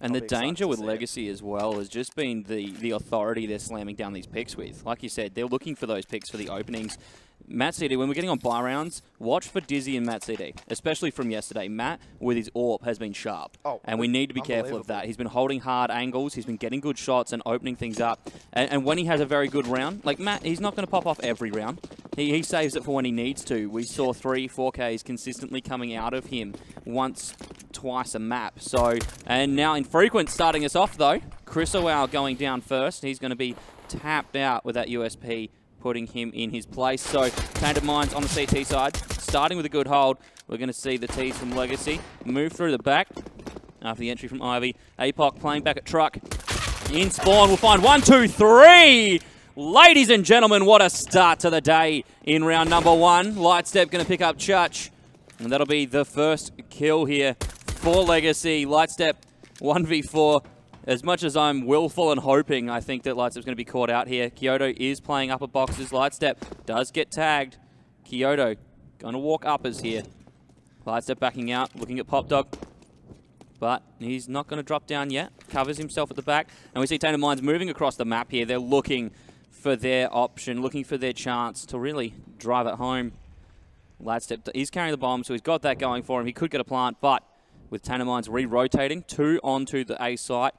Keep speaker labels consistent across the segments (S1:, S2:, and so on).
S1: And the danger with Legacy as well has just been the authority they're slamming down these picks with. Like you said, they're looking for those picks for the openings. Matt CD, when we're getting on buy rounds, watch for Dizzy and Matt CD, especially from yesterday. Matt, with his AWP, has been sharp, and we need to be careful of that. He's been holding hard angles, he's been getting good shots and opening things up. And when he has a very good round, like Matt, he's not going to pop off every round. He saves it for when he needs to. We saw 3-4Ks consistently coming out of him once, twice a map. So, and now Infrequent starting us off though. Chris Owal going down first. He's going to be tapped out with that USP, putting him in his place. So, Tainted Minds on the CT side, starting with a good hold. We're going to see the T's from Legacy move through the back after the entry from Ivy. APOC playing back at truck. In spawn, we'll find 1, 2, 3. Ladies and gentlemen, what a start to the day in round number 1. Lightstep going to pick up Church, and that'll be the first kill here for Legacy. Lightstep 1v4. As much as I'm willful and hoping, I think that Lightstep's going to be caught out here. Kyoto is playing upper boxes. Lightstep does get tagged. Kyoto going to walk uppers here. Lightstep backing out, looking at Pop Dog. But he's not going to drop down yet. Covers himself at the back. And we see Tainted Minds moving across the map here. They're looking for their option, looking for their chance to really drive it home. Lightstep is carrying the bomb, so he's got that going for him. He could get a plant, but with Tainted Minds re-rotating, 2 onto the A site.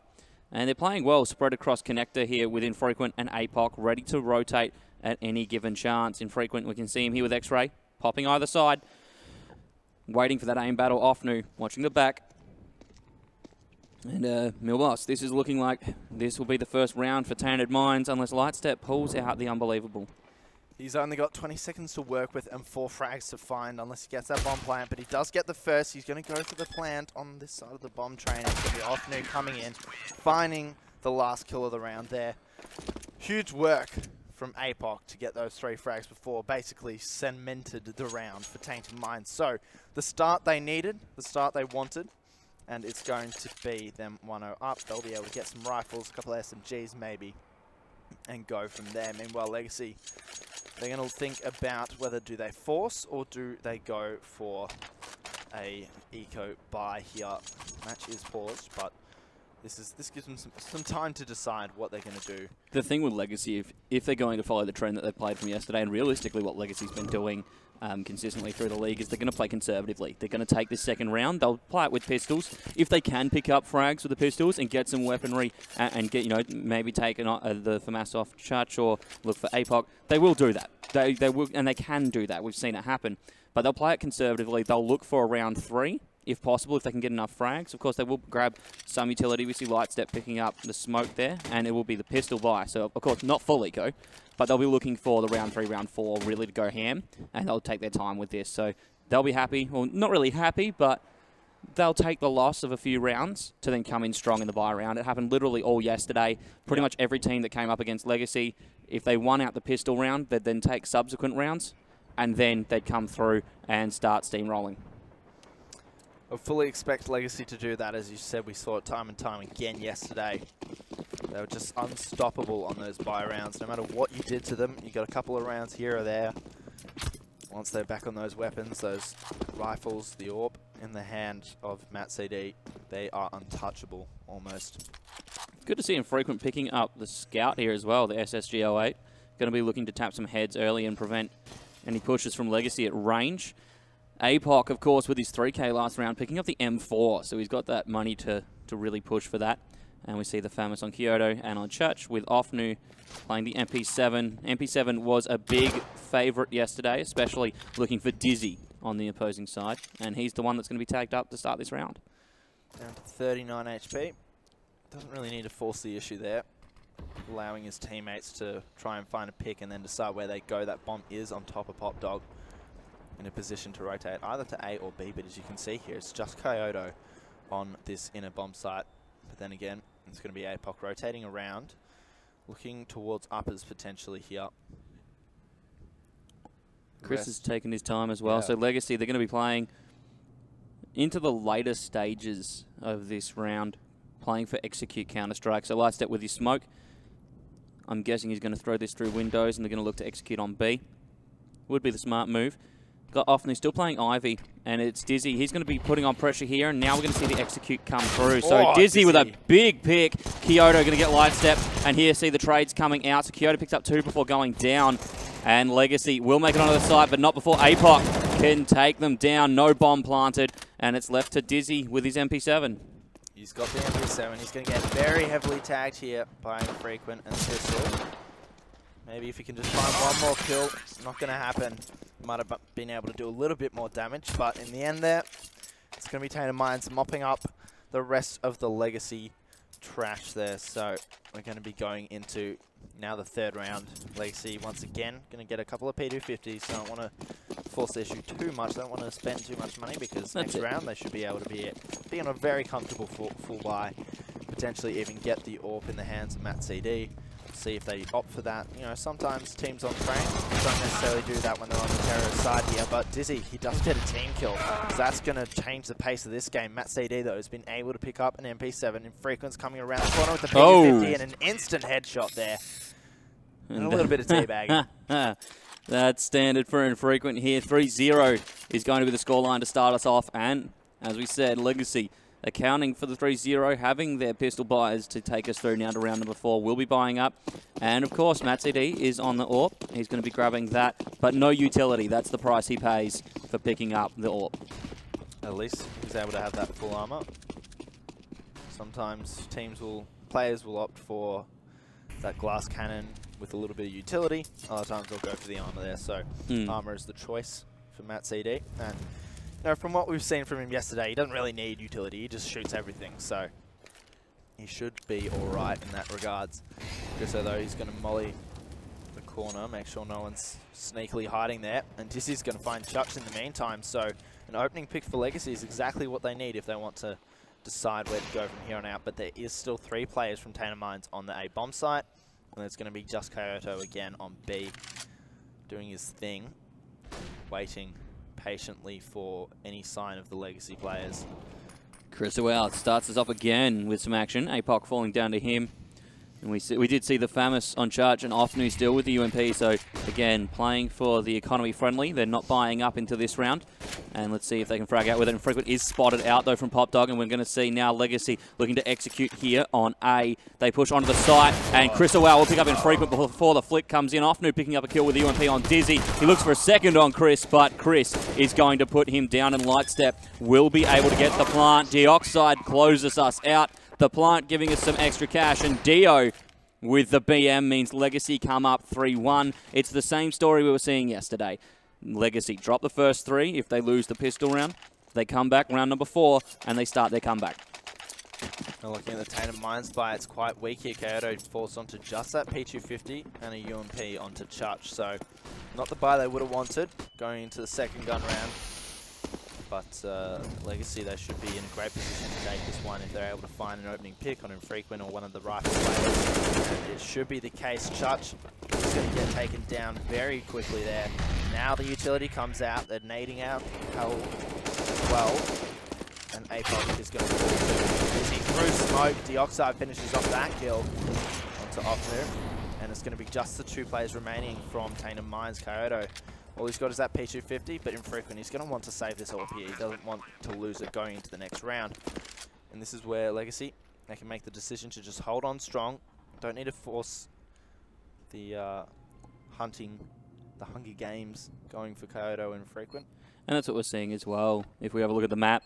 S1: And they're playing well, spread across connector here with Infrequent and APOC, ready to rotate at any given chance. Infrequent, we can see him here with X-Ray, popping either side. Waiting for that aim battle. Offnu, watching the back. And Milboss, this is looking like this will be the first round for Tainted Minds, unless Lightstep pulls out the unbelievable.
S2: He's only got 20 seconds to work with and 4 frags to find unless he gets that bomb plant, but he does get the first. He's going to go for the plant on this side of the bomb train. It's going to be Offnu coming in, finding the last kill of the round there. Huge work from APOC to get those 3 frags before basically cemented the round for Tainted Minds. So the start they needed, the start they wanted, and it's going to be them 1-0 up. They'll be able to get some rifles, a couple of SMGs maybe, and go from there. Meanwhile, Legacy, they're going to think about whether do they force or do they go for a eco buy here. Match is paused, but this gives them some time to decide what they're going to do.
S1: The thing with Legacy, if they're going to follow the trend that they played from yesterday, and realistically what Legacy's been doing consistently through the league, is they're going to play conservatively. They're going to take this second round. They'll play it with pistols. If they can pick up frags with the pistols and get some weaponry and get, maybe take the FAMAS off Church or look for APOC, they will do that. They will, and they can do that. We've seen it happen. But they'll play it conservatively. They'll look for a round 3, if possible, if they can get enough frags. Of course, they will grab some utility. We see Lightstep picking up the smoke there, and it will be the pistol buy. So, of course, not full eco, but they'll be looking for the round 3, round 4 really to go ham, and they'll take their time with this. So they'll be happy. Well, not really happy, but they'll take the loss of a few rounds to then come in strong in the buy round. It happened literally all yesterday. Pretty much every team that came up against Legacy, if they won out the pistol round, they'd then take subsequent rounds, and then they'd come through and start steamrolling.
S2: I fully expect Legacy to do that. As you said, we saw it time and time again yesterday. They were just unstoppable on those buy rounds. No matter what you did to them, you got a couple of rounds here or there. Once they're back on those weapons, those rifles, the AWP in the hand of Matt CD, they are untouchable almost.
S1: Good to see Infrequent picking up the scout here as well, the SSG-08. Going to be looking to tap some heads early and prevent any pushes from Legacy at range. APOC, of course, with his 3K last round, picking up the M4, so he's got that money to really push for that. And we see the FAMAS on Kyoto and on Church, with Offnu playing the MP7. MP7 was a big favourite yesterday, especially looking for Dizzy on the opposing side. And he's the one that's going to be tagged up to start this round.
S2: Down to 39 HP. Doesn't really need to force the issue there. Allowing his teammates to try and find a pick and then decide where they go. That bomb is on top of Pop Dog, in a position to rotate either to A or B, but as you can see here, it's just Kyoto on this inner bomb site. But then again, it's going to be APOC rotating around, looking towards uppers potentially here.
S1: Chris has taken his time as well. Yeah. So Legacy, they're going to be playing into the later stages of this round, playing for execute Counter-Strike. So Lightstep with his smoke. I'm guessing he's going to throw this through windows, and they're going to look to execute on B. Would be the smart move. Got Offnu still playing Ivy, and it's Dizzy. He's going to be putting on pressure here, and now we're going to see the execute come through. So Dizzy with a big pick. Kyoto going to get light step, and here see the trades coming out. So Kyoto picks up 2 before going down, and Legacy will make it onto the side, but not before APOC can take them down. No bomb planted, and it's left to Dizzy with his MP7.
S2: He's got the MP7. He's going to get very heavily tagged here by Infrequent and Pistol. Maybe if he can just find one more kill, not going to happen. Might have been able to do a little bit more damage, but in the end there, it's going to be Tainted Minds mopping up the rest of the Legacy trash there. So we're going to be going into now the 3rd round. Legacy, once again, going to get a couple of P250s, so I don't want to force the issue too much. Don't want to spend too much money, because next round they should be able to be in a very comfortable full buy. Potentially even get the AWP in the hands of Matt CD. See if they opt for that. You know, sometimes teams on train don't necessarily do that when they're on the terror side here, but Dizzy, he does get a team kill. So that's going to change the pace of this game. Matt CD, though, has been able to pick up an MP7. Infrequent's coming around the corner with the P250 and an instant headshot there. And a little bit of teabagging.
S1: That's standard for Infrequent here. 3-0 is going to be the scoreline to start us off, and as we said, Legacy accounting for the 3-0, having their pistol buyers to take us through now to round number 4. We'll be buying up. And, of course, Matt CD is on the AWP. He's going to be grabbing that, but no utility. That's the price he pays for picking up the AWP.
S2: At least he's able to have that full armor. Sometimes players will opt for that glass cannon with a little bit of utility. Other times they'll go for the armor there. So armor is the choice for Matt CD. And from what we've seen from him yesterday, he doesn't really need utility. He just shoots everything, so he should be all right in that regards. Just so though, he's going to molly the corner, make sure no one's sneakily hiding there, and Dizzy's going to find Chuch in the meantime. So an opening pick for Legacy is exactly what they need if they want to decide where to go from here on out. But there is still 3 players from Tainted Minds on the A bomb site, and there's going to be just Kyoto again on B, doing his thing, waiting patiently for any sign of the Legacy players.
S1: Chris Howell starts us off again with some action. APOC falling down to him. And we did see the Famous on charge and Offnu still with the UMP. So, again, playing for the economy friendly. They're not buying up into this round. And let's see if they can frag out with it. And Frequent is spotted out, though, from Pop Dog. And we're going to see now Legacy looking to execute here on A. They push onto the site. And Chris Howell will pick up Infrequent before the flick comes in. Offnu picking up a kill with the UMP on Dizzy. He looks for a second on Chris, but Chris is going to put him down, and Light Step will be able to get the plant. Dioxide closes us out. The plant giving us some extra cash, and Dio with the BM means Legacy come up 3-1. It's the same story we were seeing yesterday. Legacy drop the first 3. If they lose the pistol round, they come back round number 4, and they start their comeback.
S2: Now looking at the Tainted Minds buy, it's quite weak here. Kyoto forced onto just that P250 and a UMP onto Chuch. So not the buy they would have wanted going into the second gun round. But Legacy, they should be in a great position to take this one if they're able to find an opening pick on Infrequent or one of the rifle players. And it should be the case. Chuch is going to get taken down very quickly there. Now the utility comes out. They're nading out Hell as well. And APOC is going to fall too. As he through smoke, Dioxide finishes off that kill onto Offnu. And it's going to be just the 2 players remaining from Tainted Minds. Kyoto, all he's got is that P250, but Infrequent, he's going to want to save this AWP here. He doesn't want to lose it going into the next round. And this is where Legacy, they can make the decision to just hold on strong. Don't need to force the Hunger Games going for Kyoto and Infrequent.
S1: And that's what we're seeing as well. If we have a look at the map,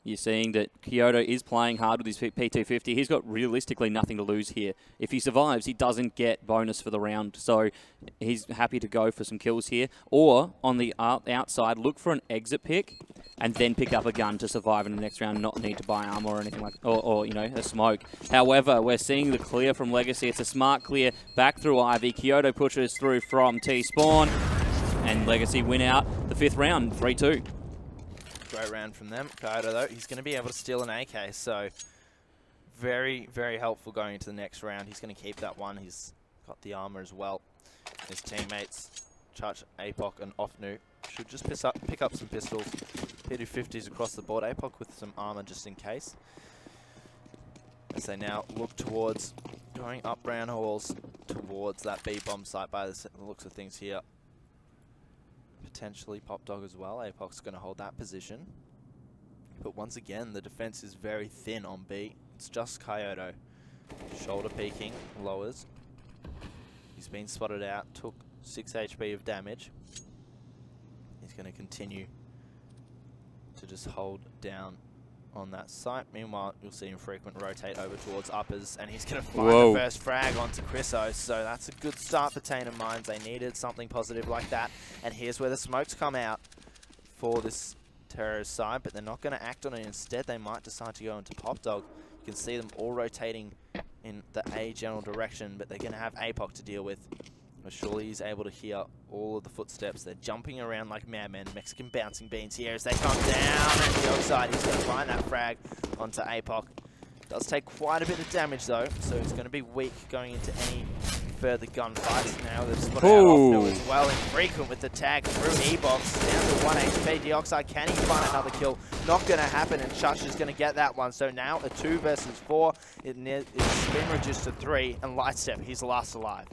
S1: you're seeing that Kyoto is playing hard with his P250. He's got realistically nothing to lose here. If he survives, he doesn't get bonus for the round. So he's happy to go for some kills here. Or, on the outside, look for an exit pick and then pick up a gun to survive in the next round, not need to buy armor or anything like or you know, a smoke. However, we're seeing the clear from Legacy. It's a smart clear back through Ivy. Kyoto pushes through from T-Spawn. And Legacy win out the 5th round, 3-2.
S2: Great round from them. Kyoto, though, he's going to be able to steal an AK, so very, very helpful going into the next round. He's going to keep that one. He's got the armor as well. His teammates, Chuch, APOC, and Offnu, should just pick up some pistols. P250s across the board. APOC with some armor just in case. As they now look towards going up round halls towards that B bomb site by the looks of things here. potentially Pop Dog as well. Apoc's going to hold that position. But once again, the defense is very thin on B. It's just Kyoto. Shoulder peeking, lowers. He's been spotted out, took 6 HP of damage. He's going to continue to just hold down on that site. Meanwhile, you'll see Infrequent rotate over towards uppers, and he's going to find the first frag onto Chriso. So that's a good start for Tainted Minds. They needed something positive like that. And here's where the smokes come out for this terrorist side, but they're not going to act on it. Instead, they might decide to go into Pop Dog. You can see them all rotating in the A general direction, but they're going to have Apoc to deal with. But surely he's able to hear all of the footsteps. They're jumping around like madmen. Mexican bouncing beans here as they come down. And the outside, he's going to find that frag onto Apoc. Does take quite a bit of damage though, so he's going to be weak going into any further gunfights. Now they've spotted out Offno as well. Infrequent with the tag through E-Box. Down to 1 HP. Deoxide, can he find another kill? Not going to happen, and Chuch is going to get that one. So now a 2 versus 4. It's been reduced to 3, and Lightstep, he's last alive.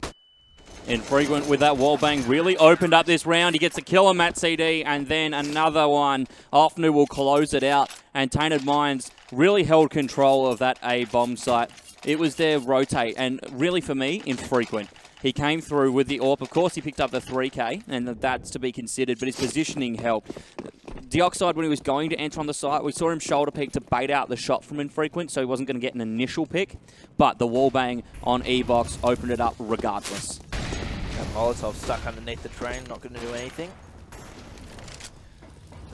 S1: Infrequent with that wallbang really opened up this round. He gets a kill on Matt CD, and then another one. Offnu will close it out, and Tainted Minds really held control of that A bomb site. It was their rotate, and really for me, Infrequent. He came through with the AWP. Of course, he picked up the 3K, and that's to be considered, but his positioning helped. Deoxide, when he was going to enter on the site, we saw him shoulder peek to bait out the shot from Infrequent, so he wasn't going to get an initial pick, but the wallbang on E-Box opened it up regardless.
S2: And Molotov stuck underneath the train, not going to do anything.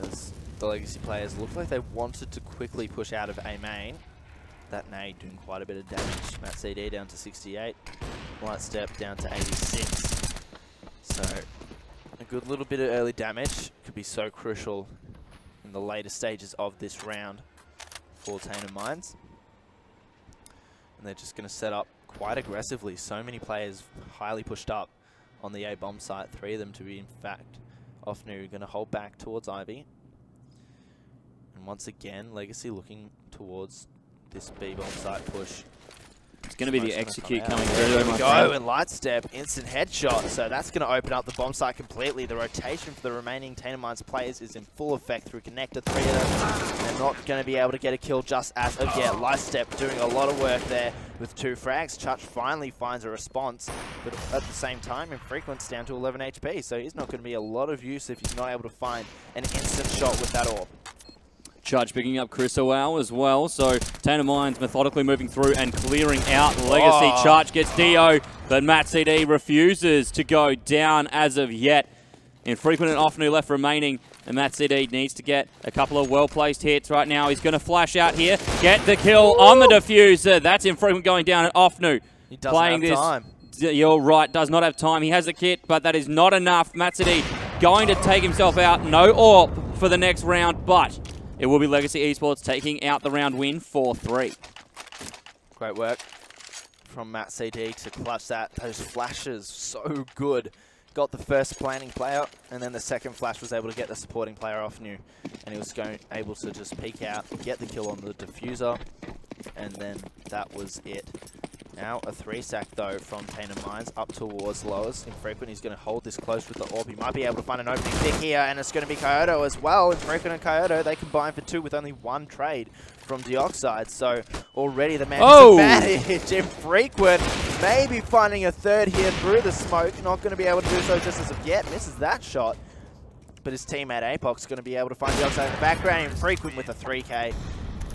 S2: As the Legacy players looked like they wanted to quickly push out of A main. That nade doing quite a bit of damage. Matt CD down to 68. Lightstep down to 86. So a good little bit of early damage could be so crucial in the later stages of this round for Tainted Minds. And they're just going to set up quite aggressively. So many players highly pushed up on the A bomb site. 3 of them to be, in fact, Offnu going to hold back towards Ivy. And once again, Legacy looking towards this B bomb site push.
S1: It's going to be the execute coming through.
S2: There we go, and Lightstep, instant headshot. So that's going to open up the bomb site completely. The rotation for the remaining Tainted Minds players is in full effect through connector. 3 of them. They're not going to be able to get a kill just as of yet. Lightstep doing a lot of work there with 2 frags. Chuch finally finds a response, but at the same time, Infrequent's down to 11 HP. So he's not going to be a lot of use if he's not able to find an instant shot with that AWP.
S1: Chuch picking up Chrisowal as well, so Tainted Minds methodically moving through and clearing out Legacy. Chuch gets Dio, but Matt CD refuses to go down as of yet. Infrequent and Offnu left remaining, and Matt CD needs to get a couple of well-placed hits right now. He's going to flash out here, get the kill on the diffuser. That's Infrequent going down at Offnu.
S2: He doesn't have time.
S1: You're right, does not have time. He has a kit, but that is not enough. Matt CD going to take himself out. No AWP for the next round, but it will be Legacy Esports taking out the round win 4-3.
S2: Great work from Matt CD to clutch that. Those flashes, so good. Got the first planning player, and then the second flash was able to get the supporting player off new. And he was able to just peek out, get the kill on the diffuser, and then that was it. Now a 3-stack though from Tainted Minds up towards lowers. Infrequent, he's going to hold this close with the AWP. He might be able to find an opening pick here, and it's going to be Kyoto as well. Infrequent and Kyoto, they combine for 2 with only 1 trade from Deoxide. So already the man disadvantage. Infrequent maybe finding a 3rd here through the smoke. Not going to be able to do so just as of yet. Misses that shot. But his teammate Apoc's going to be able to find Deoxide in the background. Infrequent with a 3K.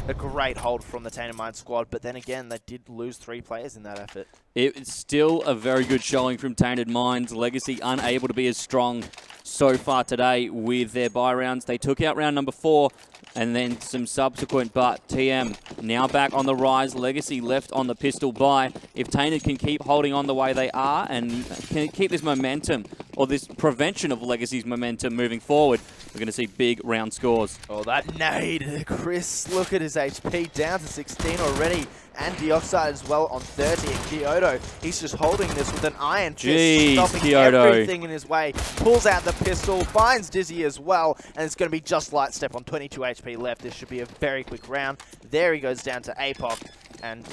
S2: A great hold from the Tainted Minds squad, but then again, they did lose 3 players in that effort.
S1: It's still a very good showing from Tainted Minds. Legacy unable to be as strong so far today with their buy rounds. They took out round number 4 and then some subsequent, but TM now back on the rise. Legacy left on the pistol buy. If Tainted can keep holding on the way they are and can keep this momentum or this prevention of Legacy's momentum moving forward, we're going to see big round scores.
S2: Oh, that nade. Chris, look at his HP down to 16 already. And Deoxide as well on 30. And Kyoto, he's just holding this with an iron fist, stopping everything in his way. Pulls out the pistol, finds Dizzy as well, and it's going to be just Lightstep on 22 HP left. This should be a very quick round. There he goes down to Apoc, and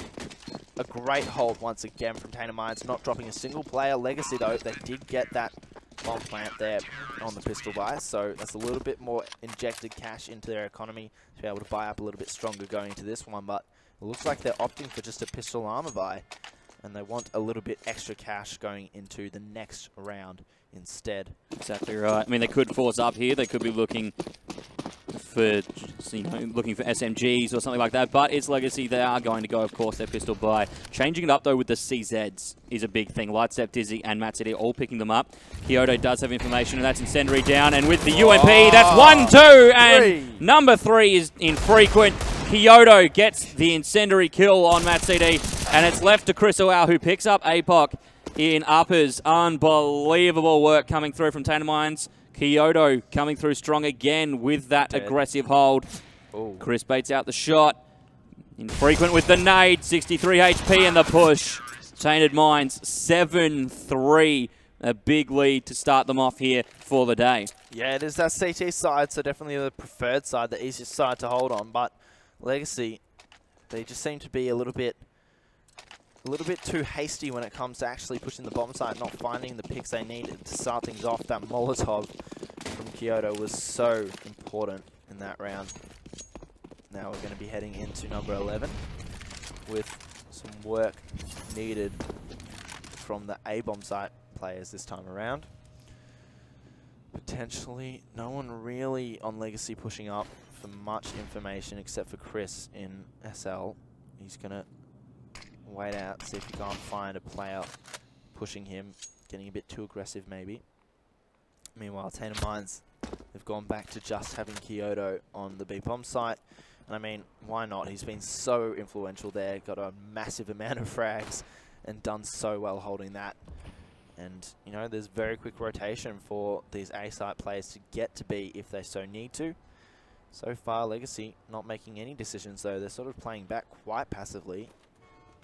S2: a great hold once again from Tainted Minds, not dropping a single player. Legacy though, they did get that bomb plant there on the pistol buy, so that's a little bit more injected cash into their economy to be able to buy up a little bit stronger going into this one, but it looks like they're opting for just a pistol armor buy, and they want a little bit extra cash going into the next round instead.
S1: Exactly right. I mean, they could force up here. They could be looking for, looking for SMGs or something like that. But it's Legacy. They are going to go, of course, their pistol buy. Changing it up, though, with the CZs is a big thing. Lightstep, Dizzy, and Matt City all picking them up. Kyoto does have information, and that's Incendiary down. And with the UMP, that's 1, 2, and number 3 is infrequent. Kyoto gets the Incendiary kill on Matt CD, and it's left to Chris Owl, who picks up APOC in uppers. Unbelievable work coming through from Tainted Minds. Kyoto coming through strong again with that aggressive hold. Ooh. Chris baits out the shot. Infrequent with the nade. 63 HP and the push. Tainted Minds 7-3. A big lead to start them off here for the day.
S2: Yeah, it is that CT side, so definitely the preferred side, the easiest side to hold on. But Legacy, they just seem to be a little bit too hasty when it comes to actually pushing the bomb site, not finding the picks they needed to start things off. That Molotov from Kyoto was so important in that round. Now we're going to be heading into number 11 with some work needed from the A-bomb site players this time around. Potentially no one really on Legacy pushing up for much information except for Chris in SL. He's going to wait out, see if he can't find a player pushing him, getting a bit too aggressive maybe. Meanwhile, Tainted Minds, they've gone back to just having Kyoto on the B-bomb site. And I mean, why not? He's been so influential there, got a massive amount of frags and done so well holding that. And, you know, there's very quick rotation for these A-site players to get to B if they so need to. So far, Legacy not making any decisions though. They're sort of playing back quite passively.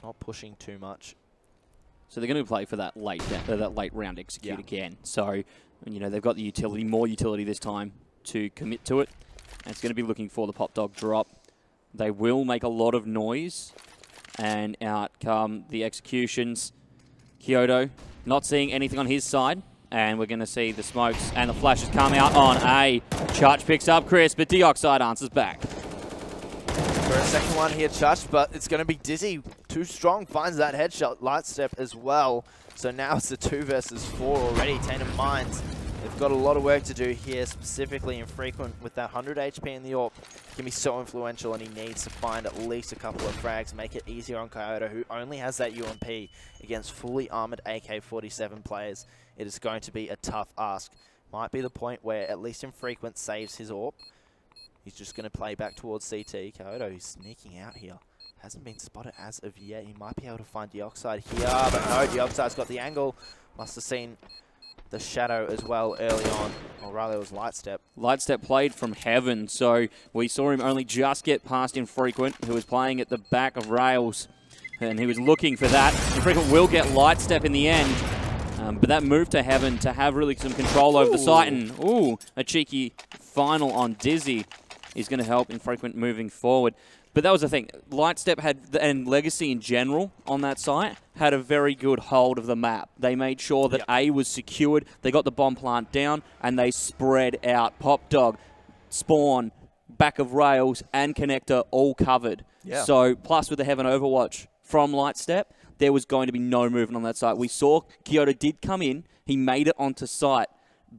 S2: Not pushing too much.
S1: So they're going to play for that late round execute again. So, you know, they've got the utility, more utility this time to commit to it. And it's going to be looking for the pop dog drop. They will make a lot of noise. And out come the executions. Kyoto not seeing anything on his side. And we're going to see the smokes and the flashes come out on A. Church picks up Chris, but Dioxide answers back.
S2: For a second one here, Chuch, but it's going to be Dizzy. Too strong, finds that headshot. Lightstep as well. So now it's a 2 versus 4 already. Tainted Minds, they've got a lot of work to do here, specifically Infrequent with that 100 HP in the AWP. He can be so influential, and he needs to find at least a couple of frags, make it easier on Kyoto, who only has that UMP against fully armored AK-47 players. It is going to be a tough ask. Might be the point where at least Infrequent saves his AWP. He's just going to play back towards CT. Kyoto is sneaking out here. Hasn't been spotted as of yet. He might be able to find Dioxide here, but no, Dioxide's got the angle. Must have seen the shadow as well early on. Or rather, it was Lightstep.
S1: Lightstep played from heaven, so we saw him only just get past Infrequent, who was playing at the back of rails, and he was looking for that. Infrequent will get Lightstep in the end. But that move to heaven to have really some control over the site, and a cheeky final on Dizzy is going to help Infrequent moving forward. But that was the thing. Lightstep had, and Legacy in general on that site, had a very good hold of the map. They made sure that A was secured, they got the bomb plant down, and they spread out. Pop Dog, Spawn, back of rails, and Connector all covered. Yeah. So, plus with the Heaven Overwatch from Lightstep, there was going to be no movement on that site. We saw Kyoto did come in, he made it onto site,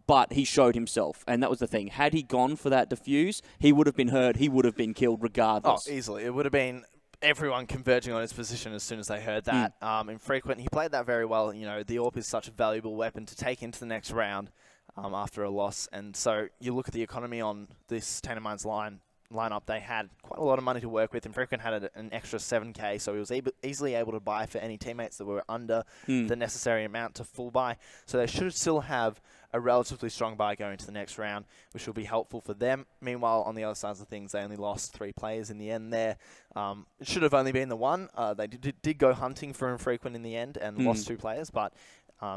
S1: but he showed himself, and that was the thing. Had he gone for that defuse, he would have been hurt, he would have been killed regardless.
S2: Oh, easily. It would have been everyone converging on his position as soon as they heard that. Infrequent, he played that very well. You know, the AWP is such a valuable weapon to take into the next round after a loss, and so you look at the economy on this Tainted Minds lineup, they had quite a lot of money to work with. Infrequent had an extra 7k, so he was easily able to buy for any teammates that were under the necessary amount to full buy. So they should still have a relatively strong buy going to the next round, which will be helpful for them. Meanwhile, on the other sides of things, they only lost 3 players in the end there. It should have only been the one. They did go hunting for Infrequent in the end and lost 2 players, but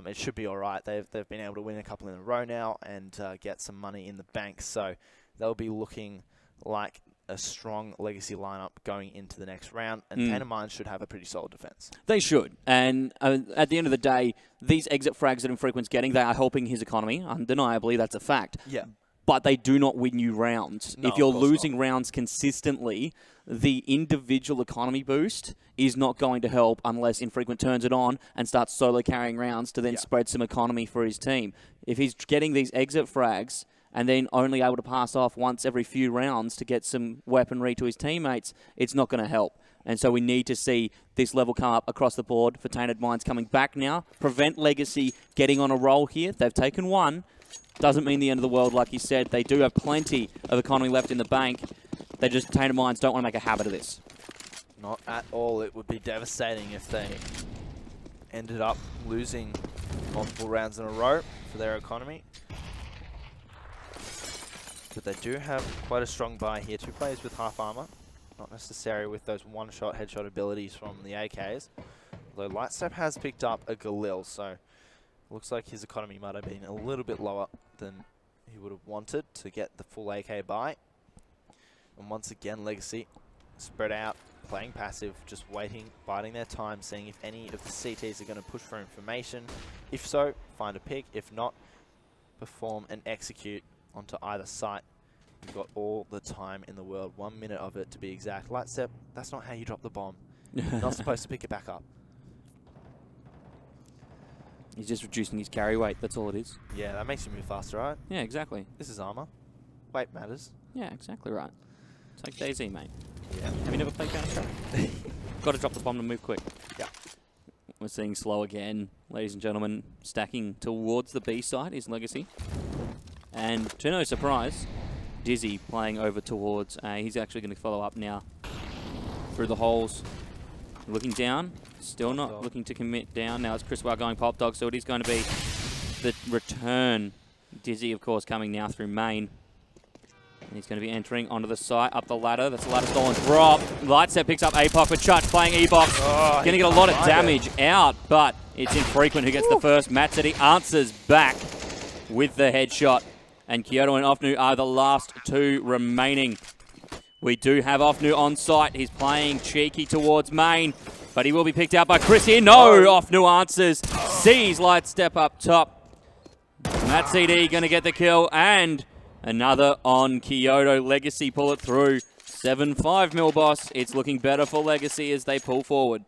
S2: it should be all right. They've been able to win a couple in a row now and get some money in the bank, so they'll be looking like a strong Legacy lineup going into the next round, and Tainted Minds should have a pretty solid defense.
S1: They should. And at the end of the day, these exit frags that Infrequent's getting, they are helping his economy. Undeniably, that's a fact.
S2: Yeah.
S1: But they do not win you rounds.
S2: No,
S1: if you're
S2: of course
S1: losing
S2: not.
S1: rounds consistently, the individual economy boost is not going to help unless Infrequent turns it on and starts solo carrying rounds to then spread some economy for his team. If he's getting these exit frags and then only able to pass off once every few rounds to get some weaponry to his teammates, it's not going to help. And so we need to see this level come up across the board for Tainted Minds coming back now. Prevent Legacy getting on a roll here. They've taken one. Doesn't mean the end of the world, like you said. They do have plenty of economy left in the bank. They just, Tainted Minds don't want to make a habit of this.
S2: Not at all. It would be devastating if they ended up losing multiple rounds in a row for their economy. But they do have quite a strong buy here. 2 players with half armor. Not necessary with those one-shot headshot abilities from the AKs. Although Lightstep has picked up a Galil, so looks like his economy might have been a little bit lower than he would have wanted to get the full AK buy. And once again, Legacy spread out, playing passive, just waiting, biding their time, seeing if any of the CTs are going to push for information. If so, find a pick. If not, perform and execute onto either site. You've got all the time in the world, 1 minute of it to be exact. Lightstep, that's not how you drop the bomb. You're not supposed to pick it back up.
S1: He's just reducing his carry weight, that's all it is.
S2: Yeah, that makes you move faster, right?
S1: Yeah, exactly.
S2: This is armor. Weight matters.
S1: Yeah, exactly right. It's like DayZ, mate.
S2: Yeah.
S1: Have you never played Counter-Strike? Got to drop the bomb to move quick.
S2: Yeah.
S1: We're seeing slow again, ladies and gentlemen, stacking towards the B side is Legacy. And to no surprise, Dizzy playing over towards A. He's actually going to follow up now through the holes. Looking down, still not looking to commit down. Now it's Chris Wow going pop dog, so it is going to be the return. Dizzy, of course, coming now through main. And he's going to be entering onto the site, up the ladder. That's a ladder stolen drop. Lightstep picks up APOC with Chutch playing E-Box. Going to get a lot of damage out, but it's Infrequent who gets the first. Matt City answers back with the headshot. And Kyoto and Ofnu are the last 2 remaining. We do have Ofnu on site. He's playing cheeky towards main, but he will be picked out by Chris here. No, Ofnu answers. Sees Lightstep up top. Matt CD going to get the kill, and another on Kyoto. Legacy pull it through. 7-5 mil boss. It's looking better for Legacy as they pull forward.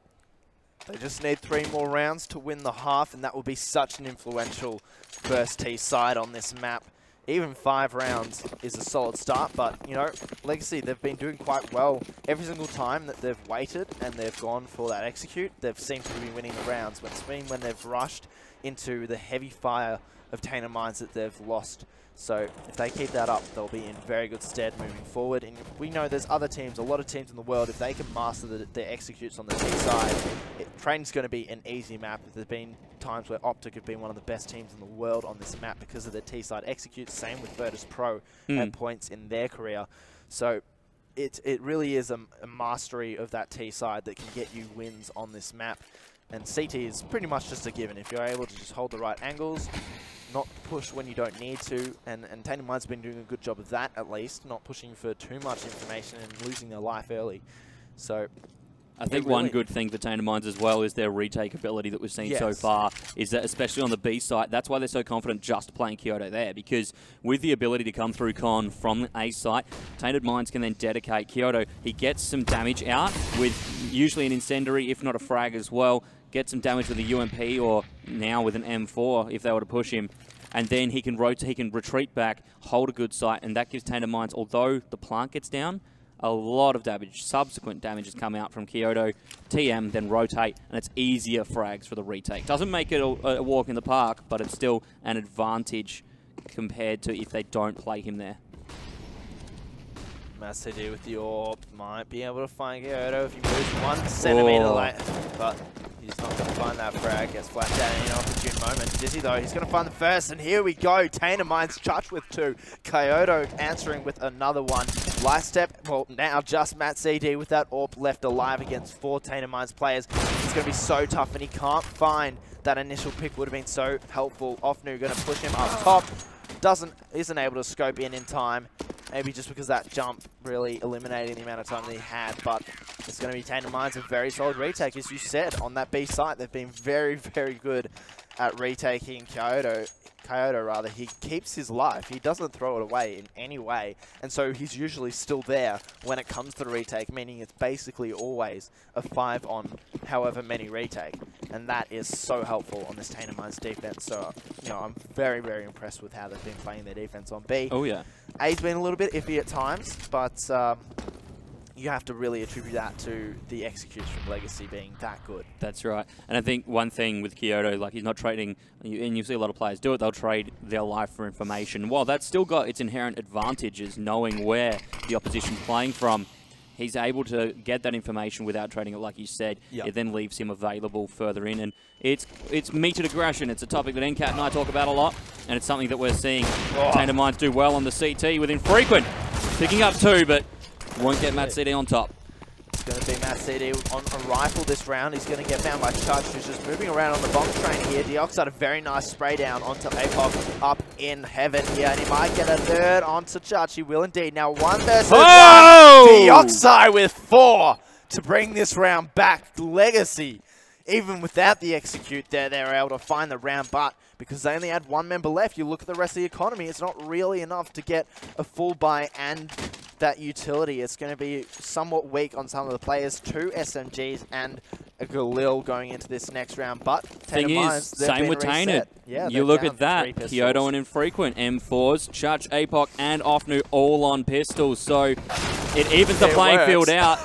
S2: They just need 3 more rounds to win the half, and that will be such an influential first T side on this map. Even 5 rounds is a solid start, but, you know, Legacy, they've been doing quite well every single time that they've waited and they've gone for that execute. They've seemed to be winning the rounds, but it's been when they've rushed into the heavy fire of Tainted Minds that they've lost. So if they keep that up, they'll be in very good stead moving forward. And we know there's other teams, a lot of teams in the world, if they can master their executes on the T side, Train's going to be an easy map. There's been times where Optic have been one of the best teams in the world on this map because of their T side executes. Same with Virtus Pro at points in their career. So it really is a mastery of that T side that can get you wins on this map. And CT is pretty much just a given. If you're able to just hold the right angles, not push when you don't need to, and Tainted Minds have been doing a good job of that at least, not pushing for too much information and losing their life early. So
S1: I think one good thing for Tainted Minds as well is their retake ability that we've seen so far, is that especially on the B site, that's why they're so confident just playing Kyoto there, because with the ability to come through Con from the A site, Tainted Minds can then dedicate Kyoto. He gets some damage out with usually an incendiary, if not a frag as well, get some damage with a UMP or now with an M4 if they were to push him. And then he can rotate, he can retreat back, hold a good site, and that gives Tainted Minds, although the plant gets down, a lot of damage. Subsequent damage has come out from Kyoto, TM, then rotate, and it's easier frags for the retake. Doesn't make it a walk in the park, but it's still an advantage compared to if they don't play him there.
S2: Mass CD with the orb, might be able to find Kyoto if he moves 1 centimeter late, but he's not going to find that frag. Gets flashed out in an opportune moment. Dizzy though, he's going to find the first, and here we go. Tainted Minds Chutch with 2. Kyoto answering with another one. Lightstep, well, now just Matt CD with that orb left alive against 4 Tainted Minds players. It's going to be so tough, and he can't find that initial pick. Would have been so helpful. Ofnu going to push him up top. Isn't able to scope in time. Maybe just because that jump really eliminating the amount of time that he had, but it's going to be Tainted Minds a very solid retake. As you said, on that B site, they've been very, very good at retaking Kyoto, he keeps his life. He doesn't throw it away in any way, and so he's usually still there when it comes to the retake, meaning it's basically always a 5 on however many retake, and that is so helpful on this Tainted Minds defense. So, you know, I'm very, very impressed with how they've been playing their defense on B.
S1: Oh, yeah.
S2: A's been a little bit iffy at times, but you have to really attribute that to the execution from Legacy being that good.
S1: That's right. And I think one thing with Kyoto, like he's not trading, and you see a lot of players do it, they'll trade their life for information. While that's still got its inherent advantages, knowing where the opposition's playing from, he's able to get that information without trading it, like you said.
S2: Yep.
S1: It then leaves him available further in. And it's metered aggression. It's a topic that NCAT and I talk about a lot, and it's something that we're seeing Tainted Minds do well on the CT with Infrequent. Picking up 2, but won't get Matt CD on top.
S2: It's going to be Matt CD on a rifle this round. He's going to get found by Chudge, who's just moving around on the bomb train here. Deoxide, a very nice spray down onto APOC up in heaven here, and he might get a third onto Chudge. He will indeed. Now 1 versus 1. Deoxide with 4 to bring this round back. Legacy, even without the execute there, they were able to find the round, but because they only had 1 member left, you look at the rest of the economy, it's not really enough to get a full buy and that utility. It's going to be somewhat weak on some of the players. 2 SMGs and a Galil going into this next round. But
S1: thing is, same with Tainted.
S2: Yeah,
S1: you look at that, Kyoto and Infrequent, M4s, Chudge, APOC, and Offnu all on pistols. So it evens the playing field out.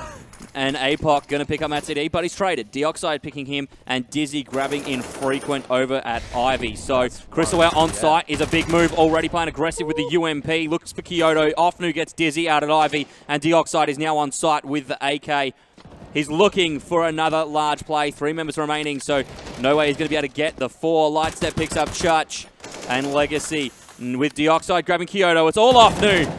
S1: And APOC going to pick up Matt CD, but he's traded. Deoxide picking him, and Dizzy grabbing Infrequent over at Ivy. So Crystal out on site is a big move, already playing aggressive with the UMP. Looks for Kyoto. Offnu gets Dizzy out at Ivy, and Deoxide is now on site with the AK. He's looking for another large play. 3 members remaining, so no way he's going to be able to get the 4. Lightstep picks up Chudge and Legacy. And with Deoxide grabbing Kyoto, it's all Offnu.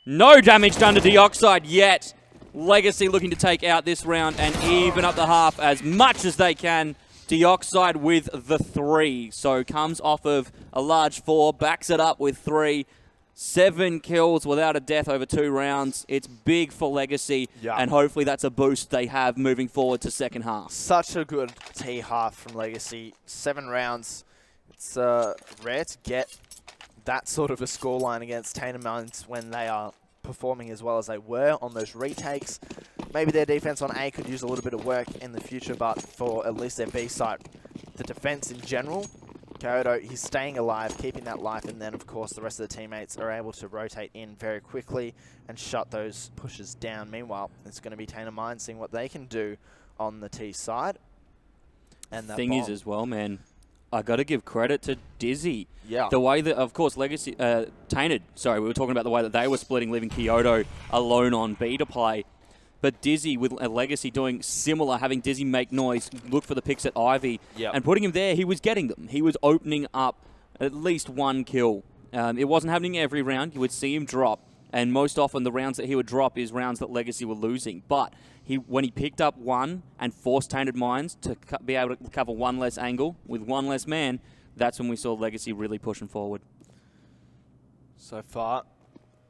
S1: No damage done to Deoxide yet. Legacy looking to take out this round and even up the half as much as they can. Deoxide with the 3. So comes off of a large 4, backs it up with 3. 7 kills without a death over 2 rounds. It's big for Legacy, and hopefully that's a boost they have moving forward to second half.
S2: Such a good T half from Legacy. 7 rounds. It's rare to get that sort of a scoreline against Tainted Minds when they are performing as well as they were on those retakes. Maybe their defense on A could use a little bit of work in the future, but for at least their B site, the defense in general, Kyoto, he's staying alive, keeping that life, and then of course the rest of the teammates are able to rotate in very quickly and shut those pushes down. Meanwhile, it's going to be Tainted Minds seeing what they can do on the T side. And that
S1: thing is as well, man, I got to give credit to Dizzy.
S2: Yeah.
S1: The way that, of course, Legacy, Tainted, sorry, we were talking about the way that they were splitting, leaving Kyoto alone on B to play. But Dizzy with a Legacy doing similar, having Dizzy make noise, look for the picks at Ivy, and putting him there, he was getting them. He was opening up at least 1 kill. It wasn't happening every round. You would see him drop, and most often the rounds that he would drop is rounds that Legacy were losing. But when he picked up 1 and forced Tainted Minds to be able to cover 1 less angle with 1 less man, that's when we saw Legacy really pushing forward.
S2: So far,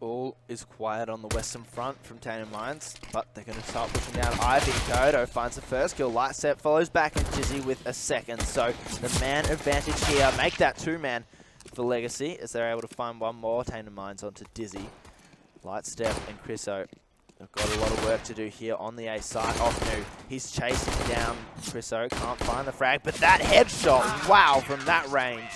S2: all is quiet on the western front from Tainted Minds, but they're going to start pushing down Ivy. Kyoto finds the first kill. Lightstep follows back, and Dizzy with a second. So the man advantage here, make that 2-man for Legacy as they're able to find 1 more Tainted Minds onto Dizzy. Lightstep and Chriso have got a lot of work to do here on the A side. Offnu, he's chasing down Chriso, can't find the frag, but that headshot, wow, from that range.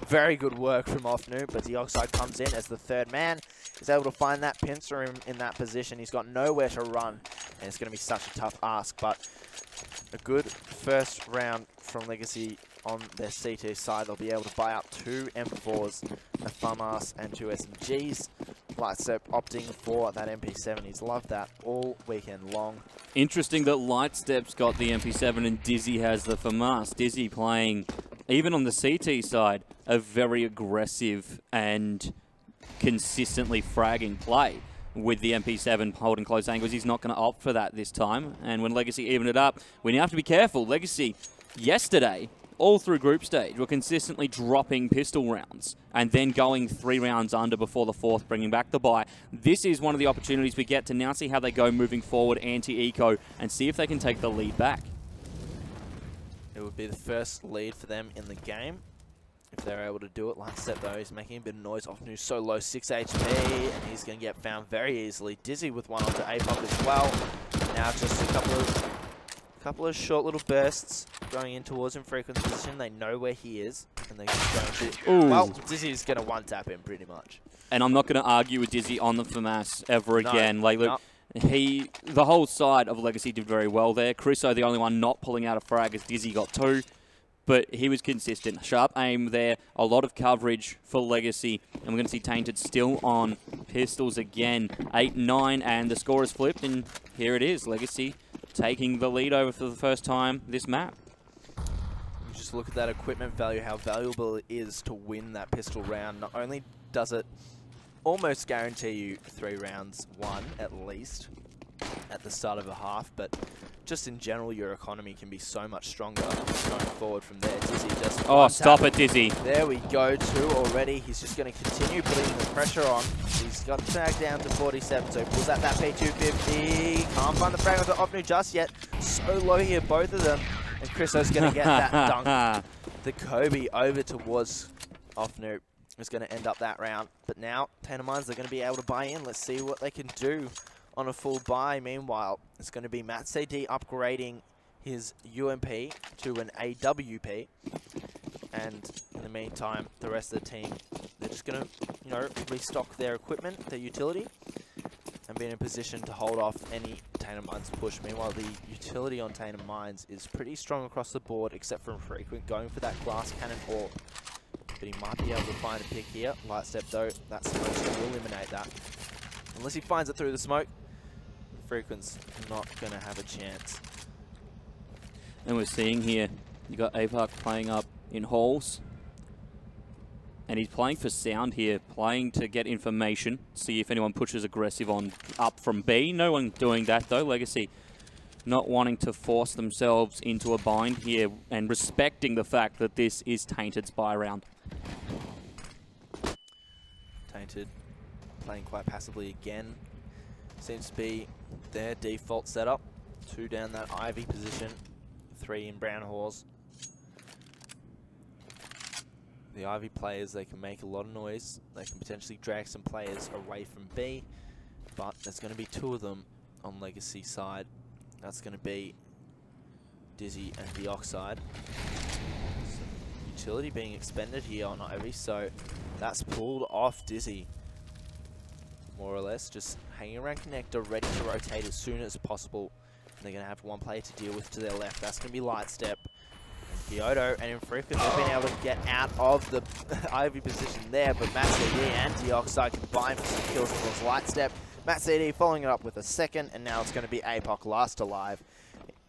S2: Very good work from Offnu, but Deoxide comes in as the 3rd man. He's able to find that pincer in that position. He's got nowhere to run, and it's going to be such a tough ask, but a good first round from Legacy on their CT side. They'll be able to buy up 2 M4s, a FAMAS, and 2 SMGs. Lightstep opting for that MP7. He's loved that all weekend long.
S1: Interesting that Lightstep's got the MP7 and Dizzy has the FAMAS. Dizzy playing, even on the CT side, a very aggressive and consistently fragging play. With the MP7 holding close angles, he's not going to opt for that this time. And when Legacy even it up, we now have to be careful. Legacy, yesterday, all through group stage, were consistently dropping pistol rounds and then going 3 rounds under before the 4th, bringing back the bye. This is one of the opportunities we get to now see how they go moving forward, anti-eco, and see if they can take the lead back.
S2: It would be the first lead for them in the game if they're able to do it. Lightstep, though, he's making a bit of noise. Offnu so low, 6 HP, and he's going to get found very easily. Dizzy with one onto APOC as well. Now just a couple of short little bursts going in towards Infrequent's position. They know where he is, and they're going to...
S1: Ooh.
S2: Well, Dizzy's going to one-tap him pretty much.
S1: And I'm not going to argue with Dizzy on the FAMAS ever again. Like, look,
S2: no.
S1: the whole side of Legacy did very well there. Chriso, the only one not pulling out a frag, as Dizzy got 2. But he was consistent. Sharp aim there, a lot of coverage for Legacy. And we're going to see Tainted still on pistols again. 8-9, and the score is flipped, and here it is. Legacy taking the lead over for the first time this map.
S2: You just look at that equipment value, how valuable it is to win that pistol round. Not only does it almost guarantee you 3 rounds won, at least, at the start of a half, but just in general, your economy can be so much stronger going forward from there. Dizzy just...
S1: Oh, stop it, Dizzy.
S2: There we go, 2 already. He's just going to continue putting the pressure on. He's got the tag down to 47, so he pulls out that P250. Can't find the frag onto Offnu just yet. So low here, both of them. And Chriso's going to get that dunk. The Kobe over towards Offnu is going to end up that round. But now, Tainted Minds, they're going to be able to buy in. Let's see what they can do on a full buy. Meanwhile, it's going to be MattCD upgrading his UMP to an AWP. And in the meantime, the rest of the team, they're just going to, you know, restock their equipment, their utility, and be in a position to hold off any Tainted Minds push. Meanwhile, the utility on Tainted Minds is pretty strong across the board, except for Infrequent going for that glass cannon orb. But he might be able to find a pick here. Lightstep, though, that smoke will eliminate that. Unless he finds it through the smoke, Frequent's not going to have a chance.
S1: And we're seeing here, you got APOC playing up in halls. And he's playing for sound here, playing to get information, see if anyone pushes aggressive on up from B. No one doing that, though. Legacy not wanting to force themselves into a bind here and respecting the fact that this is Tainted's buy round.
S2: Tainted playing quite passively again. Seems to be their default setup. 2 down that Ivy position, 3 in brown halls. The Ivy players, they can make a lot of noise. They can potentially drag some players away from B, but there's going to be 2 of them on Legacy side. That's going to be Dizzy and the Oxide. So utility being expended here on Ivy, so that's pulled off Dizzy. More or less, just hanging around connector, ready to rotate as soon as possible. And they're going to have 1 player to deal with to their left. That's going to be Lightstep. Kyoto and Infrequent, they've been able to get out of the Ivy position there, but MattCD and Deoxide combined for some kills towards Lightstep. MattCD following it up with a 2nd, and now it's going to be APOC last alive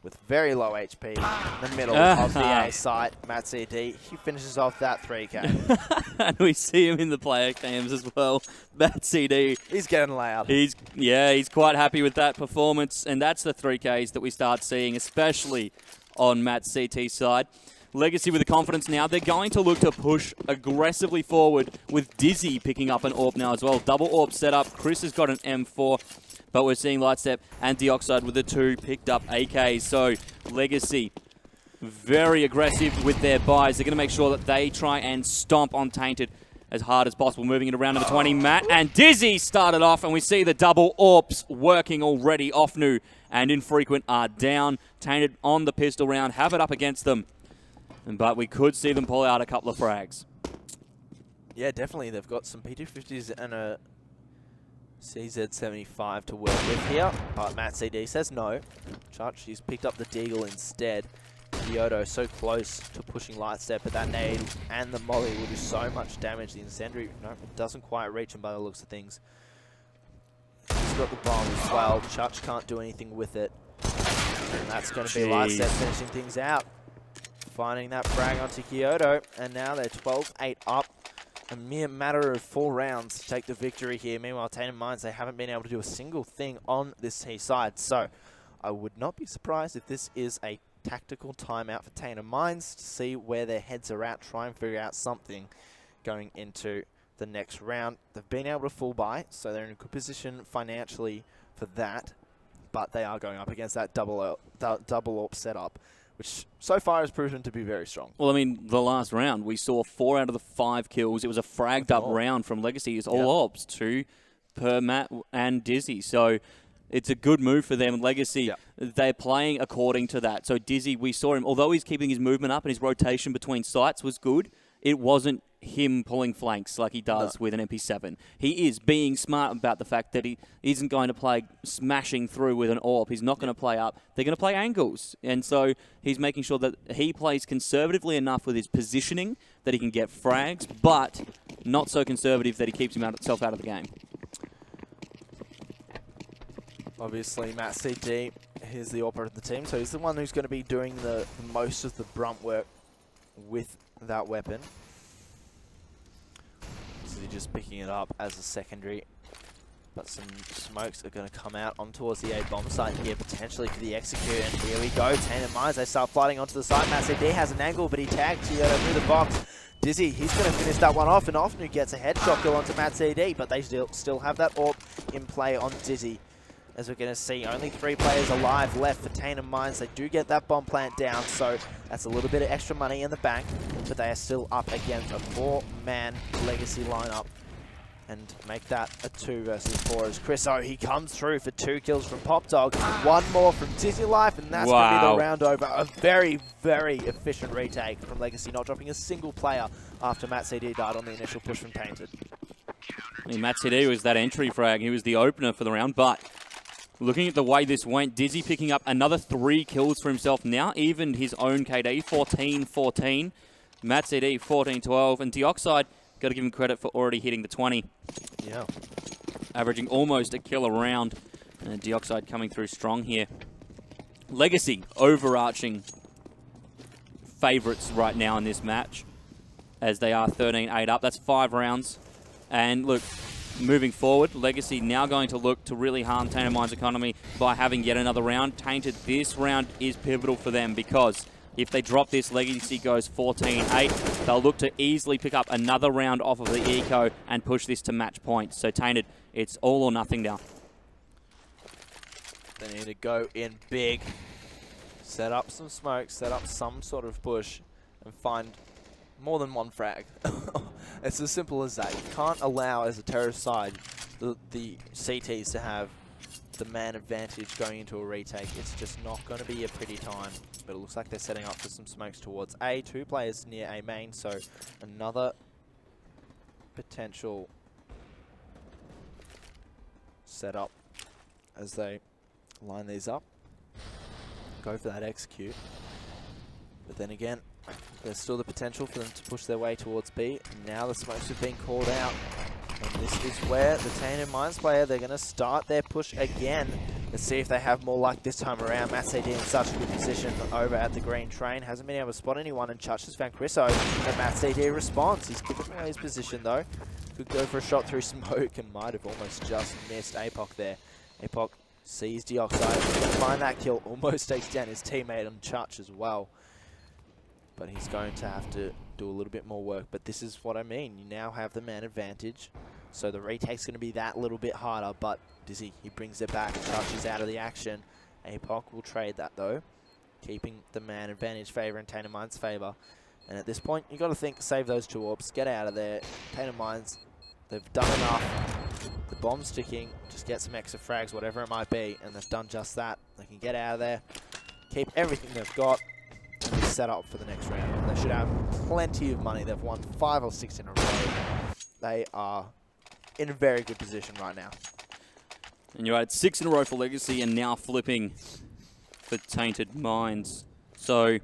S2: with very low HP in the middle of the A site. MattCD, he finishes off that 3K.
S1: And we see him in the player cams as well. MattCD.
S2: He's getting loud.
S1: He's quite happy with that performance, and that's the 3Ks that we start seeing, especially on MattCD's side. Legacy with the confidence now. They're going to look to push aggressively forward with Dizzy picking up an AWP now as well. Double AWP set up. Chris has got an M4, but we're seeing Lightstep and Deoxide with the 2 picked up AKs. So Legacy very aggressive with their buys. They're going to make sure that they try and stomp on Tainted as hard as possible. Moving it around number 20, Matt and Dizzy started off, and we see the double AWPs working already. Offnu and Infrequent are down. Tainted on the pistol round, have it up against them. But we could see them pull out a couple of frags.
S2: Yeah, definitely. They've got some P250s and a CZ75 to work with here. But MattCD says no. He's picked up the Deagle instead. Kyoto so close to pushing Lightstep, but that nade and the molly will do so much damage. The incendiary, no, it doesn't quite reach him by the looks of things. He's got the bomb as well. Chutch can't do anything with it. And that's going to be Lightstep finishing things out. Finding that frag onto Kyoto, and now they're 12-8 up. A mere matter of 4 rounds to take the victory here. Meanwhile, Tainted Minds, they haven't been able to do a single thing on this T side. So, I would not be surprised if this is a tactical timeout for Tainted Minds to see where their heads are at, try and figure out something going into the next round. They've been able to full buy, so they're in a good position financially for that, but they are going up against that double AWP setup, which so far has proven to be very strong.
S1: Well, I mean, the last round, we saw 4 out of the 5 kills. It was a fragged up round from Legacy. It's all AWPs, 2 per Matt and Dizzy. So it's a good move for them. Legacy, they're playing according to that. So Dizzy, we saw him, although he's keeping his movement up and his rotation between sites was good, it wasn't him pulling flanks like he does with an MP7. He is being smart about the fact that he isn't going to play smashing through with an AWP. He's not going to play up. They're going to play angles. And so he's making sure that he plays conservatively enough with his positioning that he can get frags, but not so conservative that he keeps himself out of the game.
S2: Obviously, Matt CD, he's the AWPer of the team, so he's the one who's going to be doing the most of the brunt work with that weapon. So they're just picking it up as a secondary. But some smokes are going to come out on towards the A bomb site here, potentially for the execute. And here we go, Tainted Minds, they start flooding onto the side. Matt CD has an angle, but he tagged Toyota through the box. Dizzy, he's going to finish that one off, and Ofnu gets a headshot kill onto Matt CD, but they still have that AWP in play on Dizzy. As we're going to see, only 3 players alive left for Tainted Minds. They do get that bomb plant down, so that's a little bit of extra money in the bank, but they are still up against a 4-man Legacy lineup. And make that a 2 versus 4 as Chris O, he comes through for 2 kills from Pop Dog, 1 more from Dizzy Life, and that's going to be the round over. A very, very efficient retake from Legacy, not dropping a single player after Matt CD died on the initial push from Tainted.
S1: I mean, Matt CD was that entry frag. He was the opener for the round, but looking at the way this went, Dizzy picking up another 3 kills for himself now, even his own KD, 14-14. Matt CD, 14-12. And Dioxide, got to give him credit for already hitting the 20.
S2: Yeah.
S1: Averaging almost a kill a round. And Dioxide coming through strong here. Legacy, overarching favourites right now in this match, as they are 13-8 up. That's 5 rounds. And look, moving forward, Legacy now going to look to really harm Tainted Minds' economy by having yet another round. Tainted, this round is pivotal for them because if they drop this, Legacy goes 14-8. They'll look to easily pick up another round off of the eco and push this to match points. So Tainted, it's all or nothing now.
S2: They need to go in big, set up some smoke, set up some sort of push, and find more than 1 frag. It's as simple as that. You can't allow, as a terrorist side, the CTs to have the man advantage going into a retake. It's just not going to be a pretty time. But it looks like they're setting up for some smokes towards A. 2 players near A main, so another potential setup as they line these up. Go for that execute. But then again, there's still the potential for them to push their way towards B. Now the smokes have been called out. And this is where the Tainted Minds player, they're going to start their push again. Let's see if they have more luck this time around. Matt CD in such a good position over at the green train. Hasn't been able to spot anyone, and Chuch has found Chris O. And Matt CD responds. He's given away his position though. Could go for a shot through smoke and might have almost just missed APOC there. APOC sees Dioxide. Find that kill. Almost takes down his teammate on Chuch as well. But he's going to have to do a little bit more work. But this is what I mean. You now have the man advantage. So the retake's going to be that little bit harder. But Dizzy, he brings it back. Chuch is out of the action. APOC will trade that though, keeping the man advantage favor in Tainted Minds' favor. And at this point, you've got to think, save those 2 orbs. Get out of there. Tainted Minds, they've done enough. The bomb's ticking. Just get some extra frags, whatever it might be. And they've done just that. They can get out of there. Keep everything they've got. Set up for the next round. They should have plenty of money. They've won 5 or 6 in a row. They are in a very good position right now.
S1: And you're at 6 in a row for Legacy and now flipping for Tainted Minds. So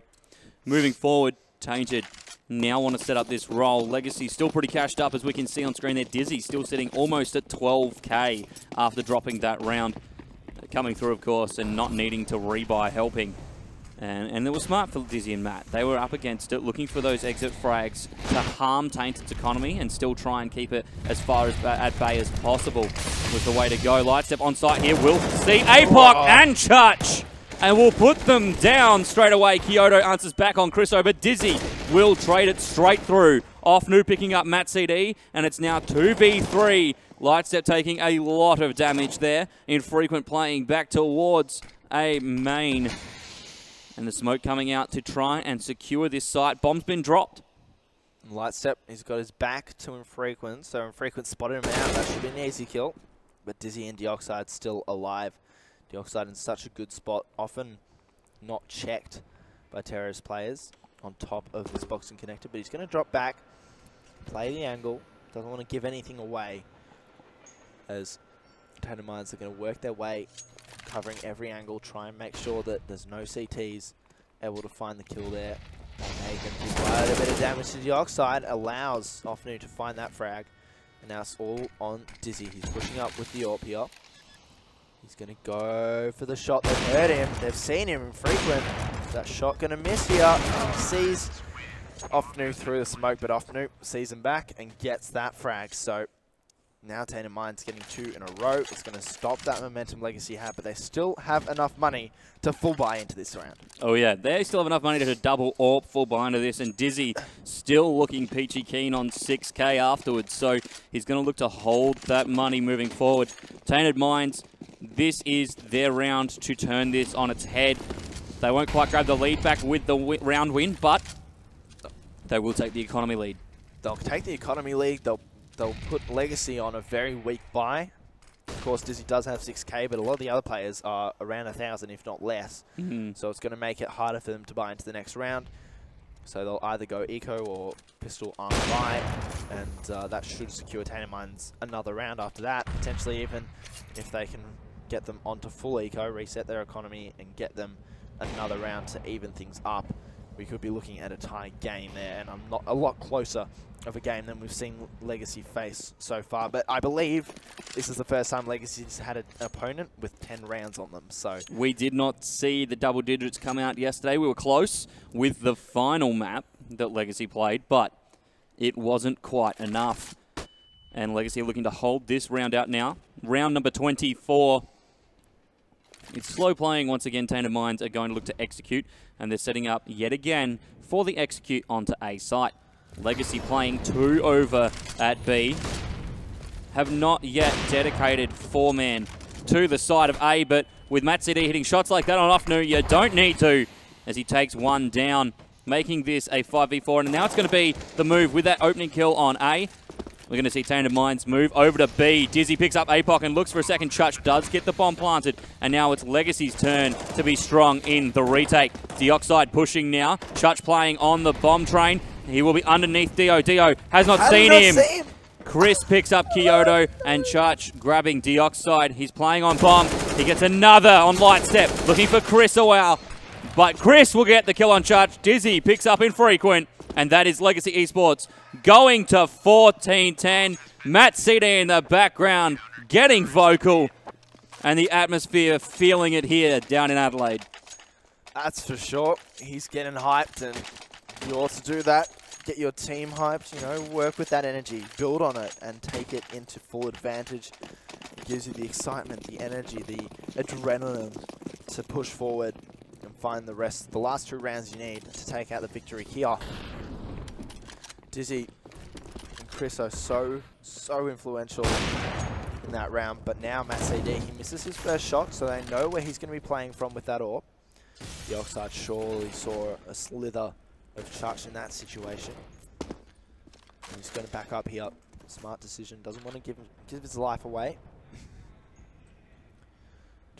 S1: moving forward, Tainted now want to set up this roll. Legacy still pretty cashed up, as we can see on screen there. Dizzy still sitting almost at 12k after dropping that round. Coming through, of course, and not needing to rebuy, helping. And it was smart for Dizzy and Matt. They were up against it, looking for those exit frags to harm Tainted's economy and still try and keep it as far as at bay as possible. Was the way to go. Lightstep on site here. We'll see APOC and Chuch and will put them down straight away. Kyoto answers back on Chriso, but Dizzy will trade it straight through. Offnu picking up Matt CD, and it's now 2v3. Lightstep taking a lot of damage there. Infrequent playing back towards a main. And the smoke coming out to try and secure this site. Bomb's been dropped.
S2: Lightstep, he's got his back to Infrequent, so Infrequent spotted him out. That should be an easy kill. But Dizzy and Deoxide still alive. Deoxide in such a good spot, often not checked by terrorist players on top of this boxing connector. But he's going to drop back, play the angle, doesn't want to give anything away, as Tainted Minds are going to work their way, covering every angle, try and make sure that there's no CTs, able to find the kill there. And they can do quite a bit of damage to Deoxide, allows Offnu to find that frag. And now it's all on Dizzy. He's pushing up with the AWP here. He's going to go for the shot. They've heard him. They've seen him Infrequent. Is that shot going to miss here? Sees Offnu through the smoke, but Offnu sees him back and gets that frag. So now Tainted Minds getting 2 in a row. It's going to stop that momentum Legacy have, but they still have enough money to full buy into this round.
S1: Oh yeah, they still have enough money to double AWP, full buy into this, and Dizzy still looking peachy keen on 6k afterwards, so he's going to look to hold that money moving forward. Tainted Minds, this is their round to turn this on its head. They won't quite grab the lead back with the round win, but they will take the economy lead.
S2: They'll take the economy lead. They'll put Legacy on a very weak buy. Of course, Dizzy does have 6k, but a lot of the other players are around 1,000, if not less. So it's going to make it harder for them to buy into the next round. So they'll either go eco or pistol armor buy, and that should secure Tainted Minds another round after that. Potentially even if they can get them onto full eco, reset their economy, and get them another round to even things up. We could be looking at a tie game there, and I'm not a lot closer of a game than we've seen Legacy face so far. But I believe this is the first time Legacy's had an opponent with 10 rounds on them. So
S1: we did not see the double digits come out yesterday. We were close with the final map that Legacy played, but it wasn't quite enough. And Legacy are looking to hold this round out now. Round number 24. It's slow playing once again. Tainted Minds are going to look to execute, and they're setting up yet again for the execute onto A site. Legacy playing 2 over at B. Have not yet dedicated 4-man to the side of A, but with Matt CD hitting shots like that on Offnu, you don't need to, as he takes one down, making this a 5v4. And now it's going to be the move with that opening kill on A. We're going to see Tainted Minds move over to B. Dizzy picks up APOC and looks for a second. Chutch does get the bomb planted. And now it's Legacy's turn to be strong in the retake. Deoxide pushing now. Chutch playing on the bomb train. He will be underneath Dio. Dio has not seen him. Chris picks up Kyoto, and Chutch grabbing Deoxide. He's playing on bomb. He gets another on Lightstep. Looking for Chris a while. But Chris will get the kill on Chutch. Dizzy picks up Infrequent. And that is Legacy Esports going to 14-10. Matt CD in the background getting vocal. And the atmosphere feeling it here down in Adelaide.
S2: That's for sure. He's getting hyped, and you ought to do that. Get your team hyped, you know, work with that energy, build on it, and take it into full advantage. It gives you the excitement, the energy, the adrenaline to push forward and find the last 2 rounds you need to take out the victory here. Dizzy and Chris are so influential in that round, but now Matt CD, he misses his first shot, so they know where he's going to be playing from with that AWP. The Oxide surely saw a slither of Chutch in that situation. And he's going to back up here. Smart decision, doesn't want to give his life away.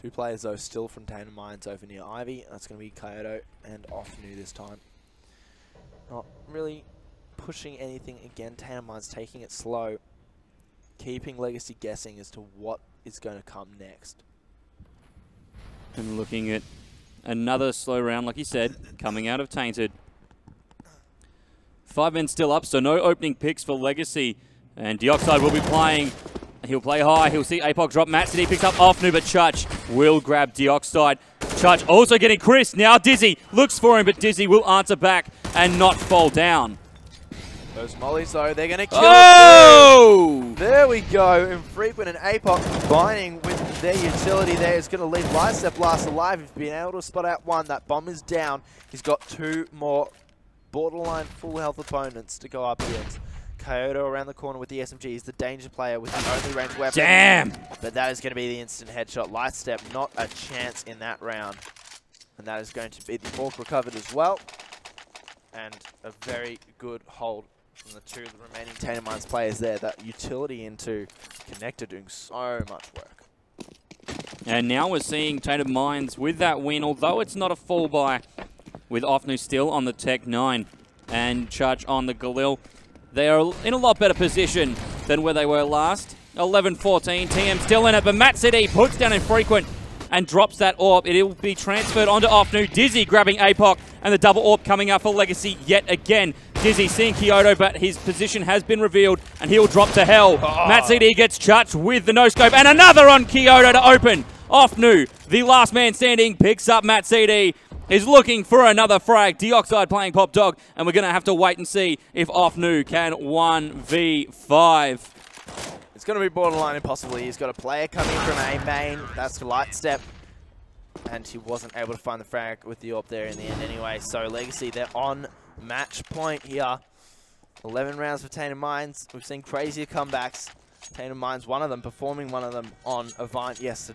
S2: 2 players though still from Tainted Minds over near Ivy. That's going to be Kyoto and Offnu this time. Not really pushing anything again. Tainted Minds taking it slow, keeping Legacy guessing as to what is going to come next.
S1: And looking at another slow round, like you said, coming out of Tainted. 5 men still up, so no opening picks for Legacy. And Deoxide will be playing. He'll play high. He'll see APOC drop. Matt City picks up Offnu, but Chutch will grab Deoxide. Chutch also getting Chris. Now Dizzy looks for him, but Dizzy will answer back and not fall down.
S2: Those mollies, though, they're going to kill
S1: it.
S2: There we go. Infrequent and APOC combining with their utility there is going to leave Lightstep last alive. He's been able to spot out one. That bomb is down. He's got 2 more borderline full health opponents to go up against. Kyoto around the corner with the SMG. He's the danger player with the only ranged weapon.
S1: Damn!
S2: But that is going to be the instant headshot. Lightstep, not a chance in that round. And that is going to be the fork recovered as well. And a very good hold from the 2 remaining Tainted Minds players there. That utility into Connector doing so much work.
S1: And now we're seeing Tainted Minds with that win, although it's not a full buy, with Ofnu still on the Tech 9 and Chudge on the Galil. They are in a lot better position than where they were last. 11-14, TM still in it, but Matt CD puts down Infrequent and drops that AWP. It will be transferred onto Ofnu. Dizzy grabbing APOC, and the double AWP coming up for Legacy yet again. Dizzy seeing Kyoto, but his position has been revealed, and he'll drop to hell. Matt CD gets Chutch with the no-scope, and another on Kyoto to open. Ofnu, the last man standing, picks up Matt CD. Is looking for another frag. Deoxide playing Pop Dog, and we're going to have to wait and see if Ofnu can 1v5.
S2: It's going to be borderline impossible. He's got a player coming from A main. That's Lightstep. And he wasn't able to find the frag with the AWP there in the end anyway. So Legacy, they're on match point here. 11 rounds for Tainted Minds. We've seen crazier comebacks. Tainted Minds, one of them, performing one of them on Avant yesterday.